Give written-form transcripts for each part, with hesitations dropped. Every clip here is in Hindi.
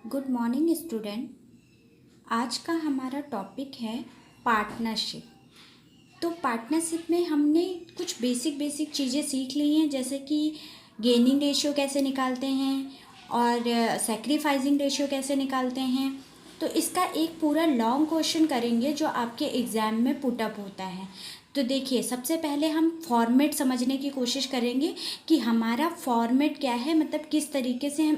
Good morning student. आज का हमारा टॉपिक है पार्टनरशिप। तो पार्टनरशिप में हमने कुछ बेसिक चीज़ें सीख ली हैं, जैसे कि गेनिंग रेशियो कैसे निकालते हैं और सैक्रिफाइसिंग रेशियो कैसे निकालते हैं। तो इसका एक पूरा लॉन्ग क्वेश्चन करेंगे जो आपके एग्ज़ाम में पुटअप होता है। तो देखिए, सबसे पहले हम फॉर्मेट समझने की कोशिश करेंगे कि हमारा फॉर्मेट क्या है, मतलब किस तरीके से हम,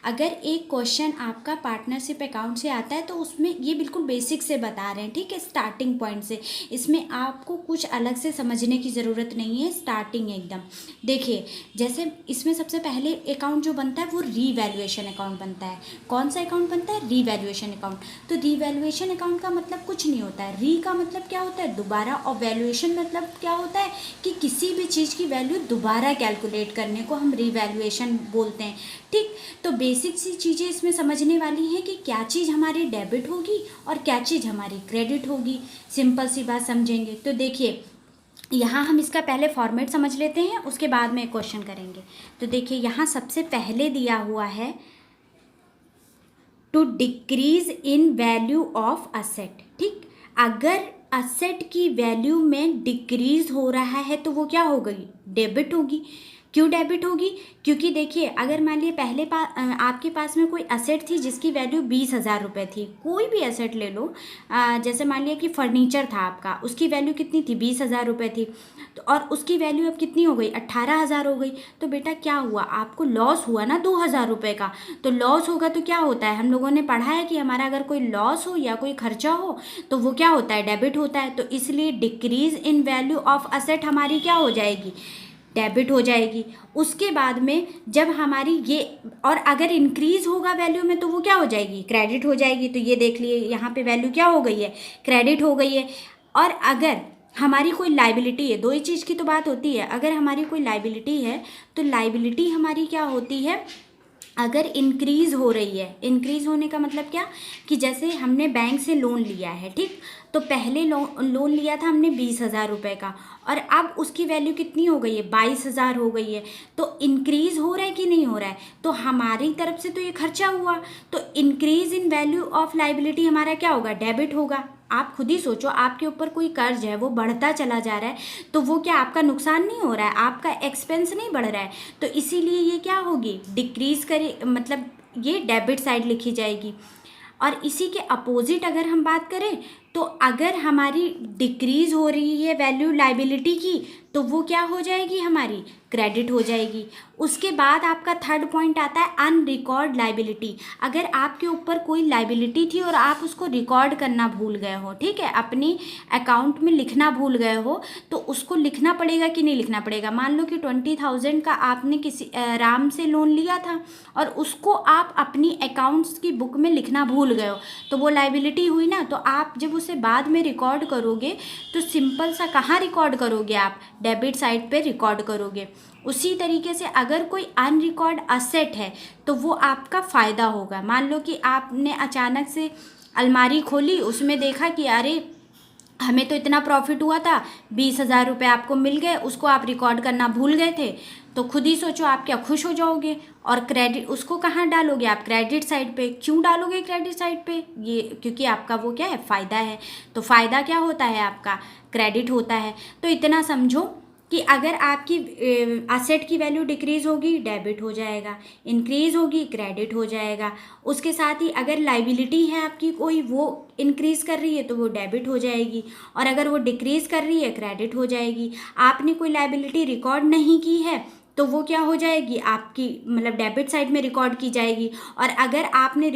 अगर एक क्वेश्चन आपका पार्टनरशिप अकाउंट से आता है तो उसमें ये बिल्कुल बेसिक से बता रहे हैं, ठीक है, स्टार्टिंग पॉइंट से। इसमें आपको कुछ अलग से समझने की ज़रूरत नहीं है, स्टार्टिंग एकदम। देखिए, जैसे इसमें सबसे पहले अकाउंट जो बनता है वो रीवैल्यूएशन अकाउंट बनता है। कौन सा अकाउंट बनता है? Revaluation account. तो रीवैल्यूएशन अकाउंट का मतलब कुछ नहीं होता है। री का मतलब क्या होता है? दोबारा। और वैल्यूएशन मतलब क्या होता है कि किसी भी चीज़ की वैल्यू दोबारा कैलकुलेट करने को हम रीवैल्यूएशन बोलते हैं, ठीक। तो बेसिक सी चीज़ें इसमें समझने वाली हैं कि क्या चीज़ हमारी डेबिट होगी और क्या चीज़ हमारी क्रेडिट होगी। सिंपल सी बात समझेंगे। तो देखिए, यहाँ हम इसका पहले फॉर्मेट समझ लेते हैं, उसके बाद में क्वेश्चन करेंगे। तो देखिए, यहाँ सबसे पहले दिया हुआ है to decrease in value of asset, ठीक। अगर असेट की वैल्यू में डिक्रीज हो रहा है तो वो क्या हो गई? डेबिट होगी। क्यों डेबिट होगी? क्योंकि देखिए, अगर मान लीजिए पहले आपके पास में कोई असेट थी जिसकी वैल्यू 20,000 रुपये थी। कोई भी असेट ले लो, जैसे मान लिया कि फर्नीचर था आपका, उसकी वैल्यू कितनी थी? 20,000 रुपये थी। तो और उसकी वैल्यू अब कितनी हो गई? 18,000 हो गई। तो बेटा क्या हुआ? आपको लॉस हुआ ना 2,000 रुपये का। तो लॉस होगा तो क्या होता है? हम लोगों ने पढ़ा है कि हमारा अगर कोई लॉस हो या कोई खर्चा हो तो वो क्या होता है? डेबिट होता है। तो इसलिए decrease in value of asset हमारी क्या हो जाएगी? डेबिट हो जाएगी। उसके बाद में जब हमारी ये, और अगर इंक्रीज होगा वैल्यू में तो वो क्या हो जाएगी? क्रेडिट हो जाएगी। तो ये देख लिए, यहाँ पे वैल्यू क्या हो गई है? क्रेडिट हो गई है। और अगर हमारी कोई लाइबिलिटी है, दो ही चीज़ की तो बात होती है। अगर हमारी कोई लाइबिलिटी है तो लाइबिलिटी हमारी क्या होती है? अगर इंक्रीज़ हो रही है, इंक्रीज़ होने का मतलब क्या, कि जैसे हमने बैंक से लोन लिया है, ठीक। तो पहले लोन लिया था हमने 20,000 रुपये का, और अब उसकी वैल्यू कितनी हो गई है? 22,000 हो गई है। तो इंक्रीज़ हो रहा है कि नहीं हो रहा है? तो हमारी तरफ से तो ये खर्चा हुआ। तो increase in value of liability हमारा क्या होगा? डेबिट होगा। आप खुद ही सोचो, आपके ऊपर कोई कर्ज है, वो बढ़ता चला जा रहा है, तो वो क्या आपका नुकसान नहीं हो रहा है? आपका एक्सपेंस नहीं बढ़ रहा है। तो इसीलिए ये क्या होगी? डिक्रीज करे, मतलब ये डेबिट साइड लिखी जाएगी। और इसी के अपोजिट अगर हम बात करें, तो अगर हमारी डिक्रीज हो रही है वैल्यू लाइबिलिटी की, तो वो क्या हो जाएगी? हमारी क्रेडिट हो जाएगी। उसके बाद आपका थर्ड पॉइंट आता है अनरिकॉर्ड लाइबिलिटी। अगर आपके ऊपर कोई लाइबिलिटी थी और आप उसको रिकॉर्ड करना भूल गए हो, ठीक है, अपनी अकाउंट में लिखना भूल गए हो, तो उसको लिखना पड़ेगा कि नहीं लिखना पड़ेगा? मान लो कि 20,000 का आपने किसी राम से लोन लिया था और उसको आप अपनी अकाउंट्स की बुक में लिखना भूल गए हो, तो वो लाइबिलिटी हुई ना। तो आप जब उसे बाद में रिकॉर्ड करोगे तो सिंपल सा कहाँ रिकॉर्ड करोगे? आप डेबिट साइड पे रिकॉर्ड करोगे। उसी तरीके से अगर कोई अनरिकॉर्ड असेट है तो वो आपका फ़ायदा होगा। मान लो कि आपने अचानक से अलमारी खोली, उसमें देखा कि अरे हमें तो इतना प्रॉफिट हुआ था, 20,000 रुपये आपको मिल गए, उसको आप रिकॉर्ड करना भूल गए थे। तो खुद ही सोचो, आप क्या खुश हो जाओगे? और क्रेडिट उसको कहाँ डालोगे? आप क्रेडिट साइड पे। क्यों डालोगे क्रेडिट साइड पे? ये क्योंकि आपका वो क्या है? फ़ायदा है। तो फ़ायदा क्या होता है आपका? क्रेडिट होता है। तो इतना समझो कि अगर आपकी असेट की वैल्यू डिक्रीज़ होगी, डेबिट हो जाएगा। इंक्रीज़ होगी, क्रेडिट हो जाएगा। उसके साथ ही अगर लाइबिलिटी है आपकी कोई, वो इंक्रीज़ कर रही है तो वो डेबिट हो जाएगी, और अगर वो डिक्रीज़ कर रही है, क्रेडिट हो जाएगी। आपने कोई लाइबिलिटी रिकॉर्ड नहीं की है तो वो क्या हो जाएगी? आपकी मतलब डेबिट साइड में रिकॉर्ड की जाएगी। और अगर आपने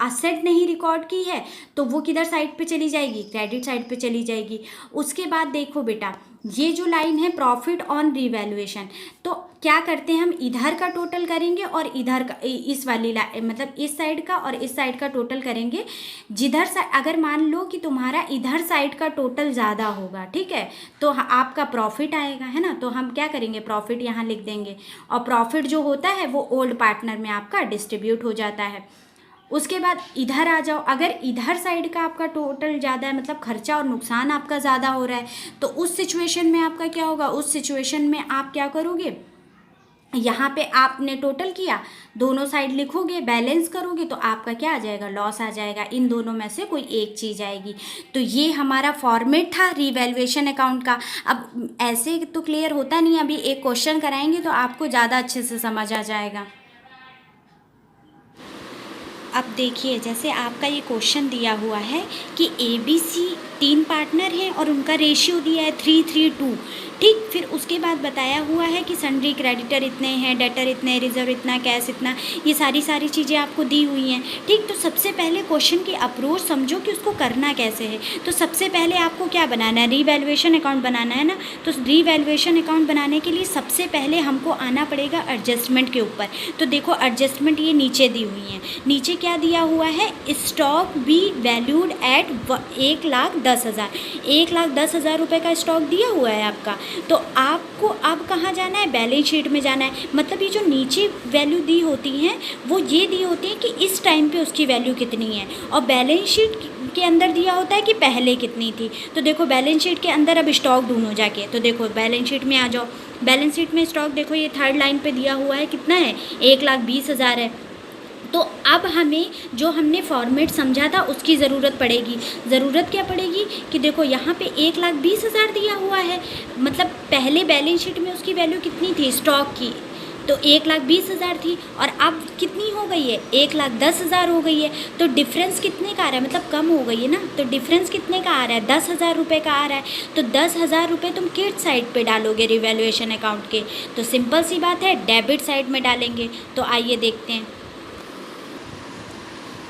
असेट नहीं रिकॉर्ड की है तो वो किधर साइड पे चली जाएगी? क्रेडिट साइड पे चली जाएगी। उसके बाद देखो बेटा, ये जो लाइन है प्रॉफिट ऑन रिवैल्यूएशन, तो क्या करते हैं हम? इधर का टोटल करेंगे और इधर का, इस वाली मतलब इस साइड का और इस साइड का टोटल करेंगे। जिधर से अगर मान लो कि तुम्हारा इधर साइड का टोटल ज़्यादा होगा, ठीक है, तो आपका प्रॉफिट आएगा, है ना। तो हम क्या करेंगे? प्रॉफिट यहाँ लिख देंगे। और प्रॉफिट जो होता है वो ओल्ड पार्टनर में आपका डिस्ट्रीब्यूट हो जाता है। उसके बाद इधर आ जाओ, अगर इधर साइड का आपका टोटल ज़्यादा है, मतलब खर्चा और नुकसान आपका ज़्यादा हो रहा है, तो उस सिचुएशन में आपका क्या होगा? उस सिचुएशन में आप क्या करोगे? यहाँ पे आपने टोटल किया, दोनों साइड लिखोगे, बैलेंस करोगे तो आपका क्या आ जाएगा, लॉस आ जाएगा। इन दोनों में से कोई एक चीज़ आएगी। तो ये हमारा फॉर्मेट था रीवैल्यूएशन अकाउंट का। अब ऐसे तो क्लियर होता नहीं, अभी एक क्वेश्चन कराएंगे तो आपको ज़्यादा अच्छे से समझ आ जाएगा। अब देखिए, जैसे आपका ये क्वेश्चन दिया हुआ है कि ABC 3 पार्टनर हैं और उनका रेशियो दिया है 3:3:2, ठीक। फिर उसके बाद बताया हुआ है कि सन्ड्री क्रेडिटर इतने हैं, डेटर इतने, रिजर्व इतना, कैश इतना, ये सारी चीज़ें आपको दी हुई हैं, ठीक। तो सबसे पहले क्वेश्चन की अप्रोच समझो कि उसको करना कैसे है। तो सबसे पहले आपको क्या बनाना है, रीवैल्यूएशन अकाउंट बनाना है ना। तो रीवैल्यूएशन अकाउंट बनाने के लिए सबसे पहले हमको आना पड़ेगा एडजस्टमेंट के ऊपर। तो देखो एडजस्टमेंट ये नीचे दी हुई हैं। नीचे क्या दिया हुआ है, स्टॉक बी वैल्यूड एट 1,10,000, 1,10,000 रुपये का स्टॉक दिया हुआ है आपका। तो आपको अब कहाँ जाना है, बैलेंस शीट में जाना है। मतलब ये जो नीचे वैल्यू दी होती हैं वो ये दी होती है कि इस टाइम पे उसकी वैल्यू कितनी है, और बैलेंस शीट के अंदर दिया होता है कि पहले कितनी थी। तो देखो बैलेंस शीट के अंदर अब स्टॉक ढूंढो जाके। तो देखो बैलेंस शीट में आ जाओ, बैलेंस शीट में स्टॉक देखो ये थर्ड लाइन पे दिया हुआ है, कितना है, 1,20,000 है। तो अब हमें जो हमने फॉर्मेट समझा था उसकी ज़रूरत पड़ेगी। ज़रूरत क्या पड़ेगी कि देखो यहाँ पे 1,20,000 दिया हुआ है, मतलब पहले बैलेंस शीट में उसकी वैल्यू कितनी थी स्टॉक की, तो 1,20,000 थी, और अब कितनी हो गई है, 1,10,000 हो गई है। तो डिफरेंस कितने का आ रहा है, मतलब कम हो गई है ना। तो डिफरेंस कितने का आ रहा है, 10,000 रुपये का आ रहा है। तो 10,000 रुपये तुम किस साइड पे डालोगे रिवैल्यूएशन अकाउंट के, तो सिंपल सी बात है डेबिट साइड में डालेंगे। तो आइए देखते हैं।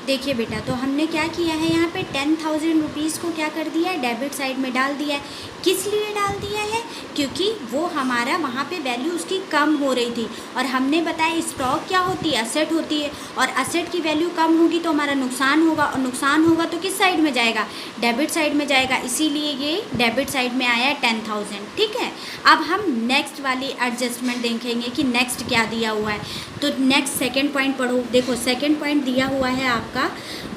देखिए बेटा, तो हमने क्या किया है, यहाँ पे 10,000 रुपीज़ को क्या कर दिया है, डेबिट साइड में डाल दिया है। किस लिए डाल दिया है, क्योंकि वो हमारा वहाँ पे वैल्यू उसकी कम हो रही थी, और हमने बताया स्टॉक क्या होती है, असेट होती है, और असेट की वैल्यू कम होगी तो हमारा नुकसान होगा, और नुकसान होगा तो किस साइड में जाएगा, डेबिट साइड में जाएगा। इसीलिए ये डेबिट साइड में आया है 10,000, ठीक है। अब हम नेक्स्ट वाली एडजस्टमेंट देखेंगे कि नेक्स्ट क्या दिया हुआ है। तो नेक्स्ट सेकेंड पॉइंट पढ़ो। देखो सेकेंड पॉइंट दिया हुआ है आपका,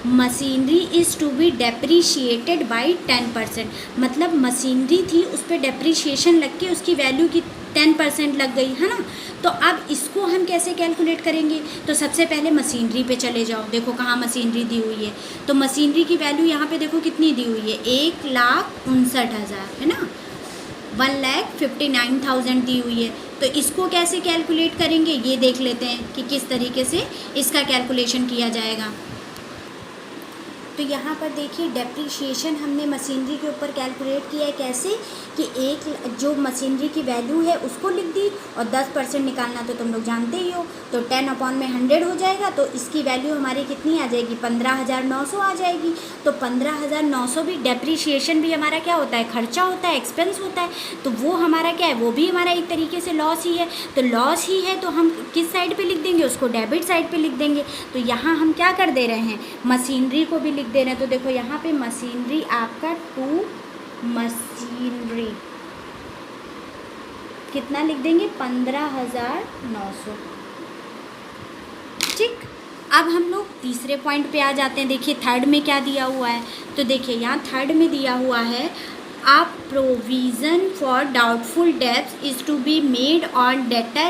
machinery is to be depreciated by 10%। मतलब मशीनरी थी, उस पर डेप्रीशिएशन लग के उसकी वैल्यू की 10% लग गई है ना। तो अब इसको हम कैसे कैलकुलेट करेंगे, तो सबसे पहले मशीनरी पे चले जाओ। देखो कहाँ मशीनरी दी हुई है, तो मशीनरी की वैल्यू यहाँ पे देखो कितनी दी हुई है, 1,59,000 है ना, 1,59,000 दी हुई है। तो इसको कैसे कैलकुलेट करेंगे ये देख लेते हैं कि किस तरीके से इसका कैलकुलेशन किया जाएगा। तो यहाँ पर देखिए डेप्रीशिएशन हमने मशीनरी के ऊपर कैलकुलेट किया है। कैसे कि एक जो मशीनरी की वैल्यू है उसको लिख दी, और 10% निकालना तो तुम लोग जानते ही हो। तो 10/100 हो जाएगा, तो इसकी वैल्यू हमारी कितनी आ जाएगी, 15,900 आ जाएगी। तो 15,900 भी डेप्रीशिएशन भी हमारा क्या होता है, खर्चा होता है, एक्सपेंस होता है। तो वो हमारा क्या है, वो भी हमारा एक तरीके से लॉस ही है। तो लॉस ही है तो हम किस साइड पे लिख देंगे, उसको डेबिट साइड पे लिख देंगे। तो यहाँ हम क्या कर दे रहे हैं, मशीनरी को भी लिख दे रहे हैं। तो देखो यहाँ पे मशीनरी आपका मशीनरी कितना लिख देंगे, 15,900, ठीक। अब हम लोग तीसरे पॉइंट पे आ जाते हैं। देखिए थर्ड में क्या दिया हुआ है, तो देखिए यहाँ थर्ड में दिया हुआ है, a provision for doubtful debts is to be made on debtor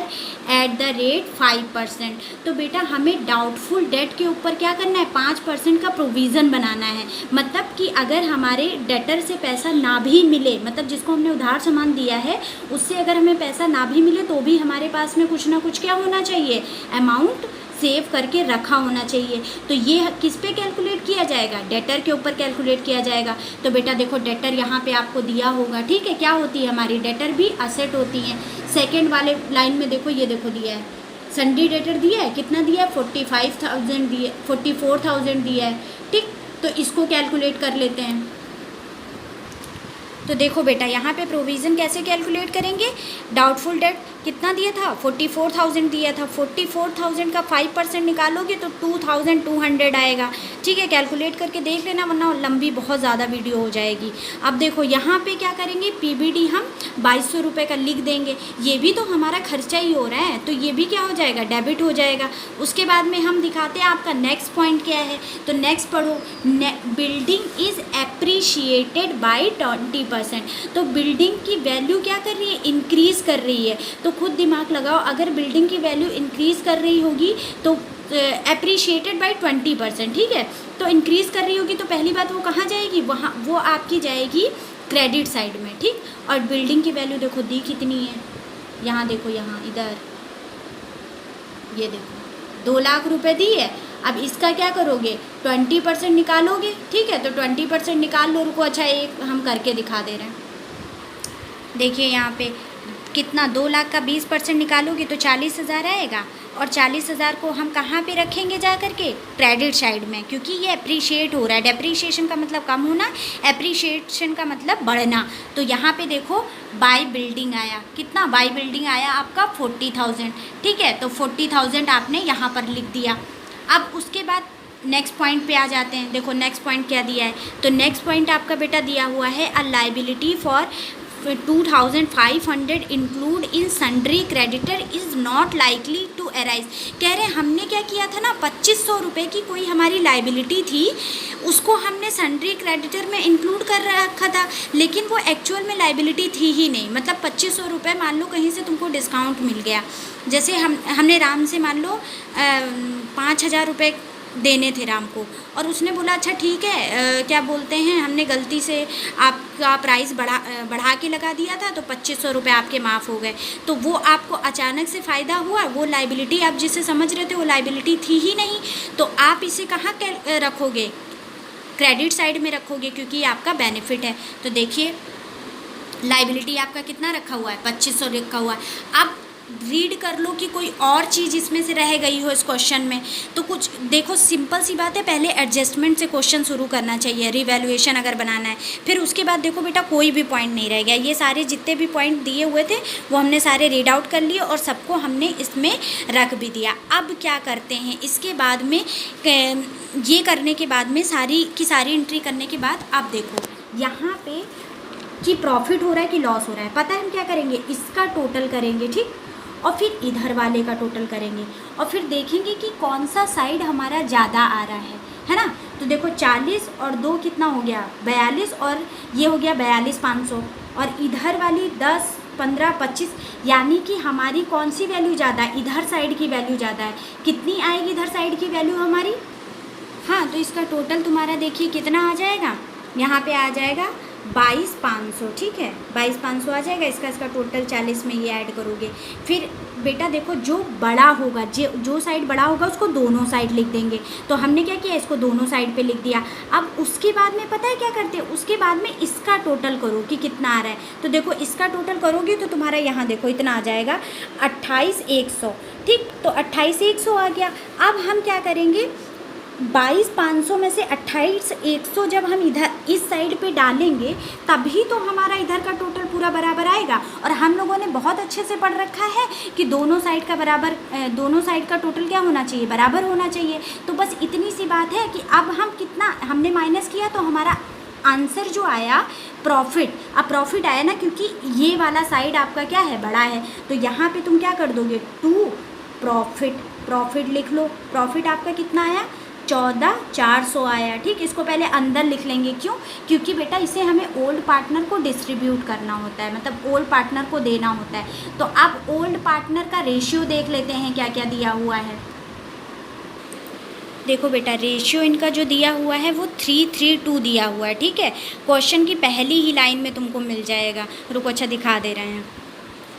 at the rate 5%। तो बेटा हमें डाउटफुल डेट के ऊपर क्या करना है, 5% का प्रोविज़न बनाना है। मतलब कि अगर हमारे डेटर से पैसा ना भी मिले, मतलब जिसको हमने उधार सामान दिया है उससे अगर हमें पैसा ना भी मिले तो भी हमारे पास में कुछ ना कुछ क्या होना चाहिए, अमाउंट सेव करके रखा होना चाहिए। तो ये किस पे कैलकुलेट किया जाएगा, डेटर के ऊपर कैलकुलेट किया जाएगा। तो बेटा देखो डेटर यहाँ पे आपको दिया होगा, ठीक है, क्या होती है हमारी डेटर भी असेट होती हैं। सेकंड वाले लाइन में देखो, ये देखो दिया है सन्ड्री डेटर दिया है, कितना दिया है, 45,000 दिया, 44,000 दिया है, ठीक। तो इसको कैलकुलेट कर लेते हैं। तो देखो बेटा यहाँ पे प्रोविज़न कैसे कैलकुलेट करेंगे, डाउटफुल डेट कितना दिया था, 44,000 दिया था, 44,000 का 5% निकालोगे तो 2,200 आएगा, ठीक है। कैलकुलेट करके देख लेना वरना लंबी बहुत ज़्यादा वीडियो हो जाएगी। अब देखो यहाँ पे क्या करेंगे, पीबीडी हम 2,200 रुपये का लिख देंगे। ये भी तो हमारा खर्चा ही हो रहा है, तो ये भी क्या हो जाएगा, डेबिट हो जाएगा। उसके बाद में हम दिखाते हैं आपका नेक्स्ट पॉइंट क्या है। तो नेक्स्ट पढ़ो, बिल्डिंग इज़ एप्रीशिएटेड बाई 20%। तो बिल्डिंग की वैल्यू क्या कर रही है, इंक्रीज़ कर रही है। तो खुद दिमाग लगाओ, अगर बिल्डिंग की वैल्यू इंक्रीज़ कर रही होगी तो एप्रिशिएटेड बाई 20%, ठीक है, तो इंक्रीज़ कर रही होगी तो पहली बात वो कहाँ जाएगी, वहाँ वो आपकी जाएगी क्रेडिट साइड में, ठीक। और बिल्डिंग की वैल्यू देखो दी कितनी है, यहाँ देखो, यहाँ इधर ये देखो 2 लाख रुपए दी है। अब इसका क्या करोगे, 20% निकालोगे, ठीक है, तो 20% निकाल लो। रुको, अच्छा एक हम करके दिखा दे रहे हैं। देखिए यहाँ पे कितना, 2 लाख का 20% निकालोगे तो 40,000 आएगा, और 40,000 को हम कहाँ पे रखेंगे जा कर के, क्रेडिट साइड में, क्योंकि ये अप्रिशिएट हो रहा है। डेप्रीशिएशन का मतलब कम होना, एप्रिशिएशन का मतलब बढ़ना। तो यहाँ पे देखो बाय बिल्डिंग आया, कितना बाय बिल्डिंग आया आपका 40,000, ठीक है, तो 40,000 आपने यहाँ पर लिख दिया। अब उसके बाद नेक्स्ट पॉइंट पे आ जाते हैं। देखो नेक्स्ट पॉइंट क्या दिया है, तो नेक्स्ट पॉइंट आपका बेटा दिया हुआ है a liability for 2,500 include in sundry creditor is not likely to arise. कह रहे हैं हमने क्या किया था ना, 2500 रुपये की कोई हमारी लाइबिलिटी थी, उसको हमने सन्ड्री क्रेडिटर में इंक्लूड कर रखा था, लेकिन वो एक्चुअल में लाइबिलिटी थी ही नहीं। मतलब 2500 रुपये मान लो कहीं से तुमको डिस्काउंट मिल गया, जैसे हमने राम से मान लो 5,000 रुपये देने थे राम को, और उसने बोला अच्छा ठीक है, क्या बोलते हैं, हमने गलती से आपका प्राइस बढ़ा के लगा दिया था, तो 2500 रुपये आपके माफ़ हो गए। तो वो आपको अचानक से फ़ायदा हुआ, वो लाइबिलिटी आप जिसे समझ रहे थे वो लाइबिलिटी थी ही नहीं, तो आप इसे कहाँ रखोगे, क्रेडिट साइड में रखोगे, क्योंकि ये आपका बेनिफिट है। तो देखिए लाइबिलिटी आपका कितना रखा हुआ है, 2500 रखा हुआ है। अब रीड कर लो कि कोई और चीज़ इसमें से रह गई हो इस क्वेश्चन में, तो कुछ देखो, सिंपल सी बात है, पहले एडजस्टमेंट से क्वेश्चन शुरू करना चाहिए, रिवैल्यूएशन अगर बनाना है, फिर उसके बाद देखो बेटा कोई भी पॉइंट नहीं रह गया। ये सारे जितने भी पॉइंट दिए हुए थे वो हमने सारे रीड आउट कर लिए और सबको हमने इसमें रख भी दिया। अब क्या करते हैं, इसके बाद में ये करने के बाद में सारी की सारी एंट्री करने के बाद अब देखो यहाँ पे कि प्रॉफिट हो रहा है कि लॉस हो रहा है, पता है हम क्या करेंगे, इसका टोटल करेंगे, ठीक, और फिर इधर वाले का टोटल करेंगे, और फिर देखेंगे कि कौन सा साइड हमारा ज़्यादा आ रहा है ना। तो देखो 40 और 2 कितना हो गया, 42, और ये हो गया 42,500, और इधर वाली 10, 15, 25, यानी कि हमारी कौन सी वैल्यू ज़्यादा है, इधर साइड की वैल्यू ज़्यादा है। कितनी आएगी इधर साइड की वैल्यू हमारी, हाँ, तो इसका टोटल तुम्हारा देखिए कितना आ जाएगा, यहाँ पे आ जाएगा 22,500, ठीक है, 22,500 आ जाएगा। इसका टोटल 40 में ये ऐड करोगे। फिर बेटा देखो जो बड़ा होगा, जो साइड बड़ा होगा उसको दोनों साइड लिख देंगे। तो हमने क्या किया, इसको दोनों साइड पे लिख दिया। अब उसके बाद में पता है क्या करते हैं, उसके बाद में इसका टोटल करो कि कितना आ रहा है। तो देखो इसका टोटल करोगे तो तुम्हारा यहाँ देखो इतना आ जाएगा 28,100, ठीक, तो 28,100 आ गया। अब हम क्या करेंगे, 22,500 में से 28,100 जब हम इधर इस साइड पे डालेंगे तभी तो हमारा इधर का टोटल पूरा बराबर आएगा। और हम लोगों ने बहुत अच्छे से पढ़ रखा है कि दोनों साइड का टोटल क्या होना चाहिए, बराबर होना चाहिए। तो बस इतनी सी बात है कि अब हम कितना हमने माइनस किया तो हमारा आंसर जो आया प्रॉफिट। अब प्रॉफिट आया ना, क्योंकि ये वाला साइड आपका क्या है, बड़ा है। तो यहाँ पे तुम क्या कर दोगे, 2 प्रॉफिट लिख लो। प्रॉफिट आपका कितना आया, 14,400 आया, ठीक। इसको पहले अंदर लिख लेंगे, क्यों, क्योंकि बेटा इसे हमें ओल्ड पार्टनर को डिस्ट्रीब्यूट करना होता है, मतलब ओल्ड पार्टनर को देना होता है। तो अब ओल्ड पार्टनर का रेशियो देख लेते हैं क्या क्या दिया हुआ है। देखो बेटा रेशियो इनका जो दिया हुआ है वो 3:3:2 दिया हुआ है, ठीक है। क्वेश्चन की पहली ही लाइन में तुमको मिल जाएगा। रुको, अच्छा दिखा दे रहे हैं,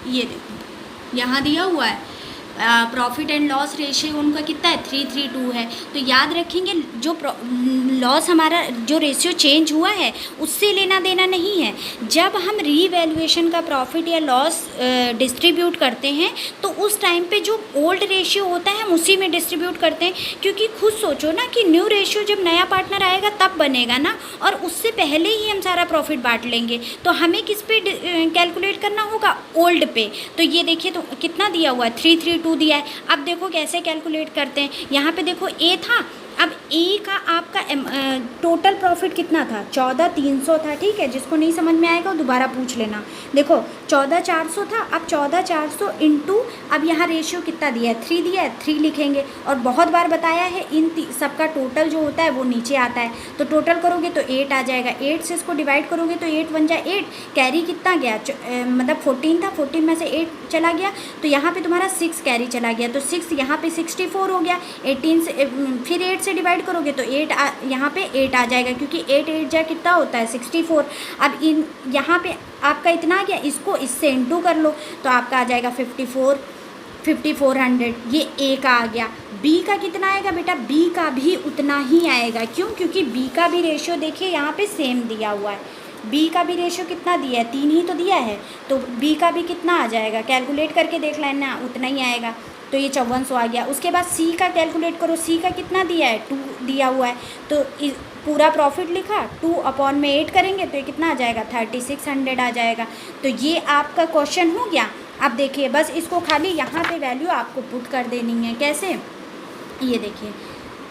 ये देखो यहाँ दिया हुआ है प्रॉफिट एंड लॉस रेशियो उनका कितना है, 3:3:2 है। तो याद रखेंगे जो लॉस हमारा जो रेशियो चेंज हुआ है उससे लेना देना नहीं है। जब हम रीवैल्यूएशन का प्रॉफिट या लॉस डिस्ट्रीब्यूट करते हैं तो उस टाइम पे जो ओल्ड रेशियो होता है हम उसी में डिस्ट्रीब्यूट करते हैं, क्योंकि खुद सोचो ना कि न्यू रेशियो जब नया पार्टनर आएगा तब बनेगा ना, और उससे पहले ही हम सारा प्रॉफिट बांट लेंगे। तो हमें किस पे कैलकुलेट करना होगा, ओल्ड पे। तो ये देखिए तो कितना दिया हुआ है, 3:3:2 दिया है। अब देखो कैसे कैलकुलेट करते हैं, यहाँ पे देखो ए था, अब ए का आपका टोटल प्रॉफिट कितना था, 14,300 था, ठीक है। जिसको नहीं समझ में आएगा वो दोबारा पूछ लेना। देखो 14,400 था, अब 14,400 इंटू, अब यहाँ रेशियो कितना दिया है, 3 दिया है, 3 लिखेंगे। और बहुत बार बताया है इन सबका टोटल जो होता है वो नीचे आता है, तो टोटल करोगे तो 8 आ जाएगा, 8 से इसको डिवाइड करोगे तो 8 1 जा 8, कैरी कितना गया, मतलब 14 था, 14 में से 8 चला गया, तो यहाँ पे तुम्हारा 6 कैरी चला गया, तो 6 यहाँ पे 64 हो गया। 18 से फिर 8 से डिवाइड करोगे तो 8 यहाँ पे 8 आ जाएगा, क्योंकि 8 8 जा कितना होता है 64। अब इन यहाँ पे आपका इतना आ गया, इसको इससे इंटू कर लो तो आपका आ जाएगा 5400। ये ए का आ गया। बी का कितना आएगा बेटा, बी का भी उतना ही आएगा। क्यों, क्योंकि बी का भी रेशियो देखिए यहाँ पे सेम दिया हुआ है। बी का भी रेशियो कितना दिया है, 3 ही तो दिया है, तो बी का भी कितना आ जाएगा, कैलकुलेट करके देख लेना, उतना ही आएगा। तो ये 5400 आ गया। उसके बाद सी का कैलकुलेट करो, सी का कितना दिया है, 2 दिया हुआ है, तो पूरा प्रॉफिट लिखा, 2/8 करेंगे तो ये कितना आ जाएगा, 3600 आ जाएगा। तो ये आपका क्वेश्चन हो गया। अब देखिए बस इसको खाली यहाँ पे वैल्यू आपको पुट कर देनी है। कैसे, ये देखिए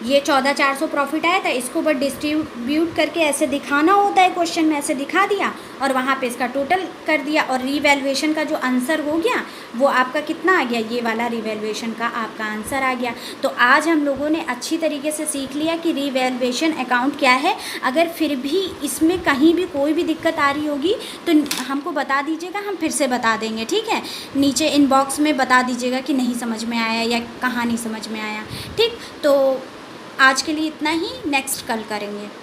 ये 14,400 प्रॉफिट आया था, इसको बस डिस्ट्रीब्यूट करके ऐसे दिखाना होता है, क्वेश्चन में ऐसे दिखा दिया और वहाँ पे इसका टोटल कर दिया, और रीवैल्यूएशन का जो आंसर हो गया वो आपका कितना आ गया, ये वाला रीवैल्यूएशन का आपका आंसर आ गया। तो आज हम लोगों ने अच्छी तरीके से सीख लिया कि रीवैल्यूएशन अकाउंट क्या है। अगर फिर भी इसमें कहीं भी कोई भी दिक्कत आ रही होगी तो हमको बता दीजिएगा, हम फिर से बता देंगे, ठीक है। नीचे इनबॉक्स में बता दीजिएगा कि नहीं समझ में आया या कहाँ नहीं समझ में आया, ठीक। तो आज के लिए इतना ही, नेक्स्ट कल करेंगे।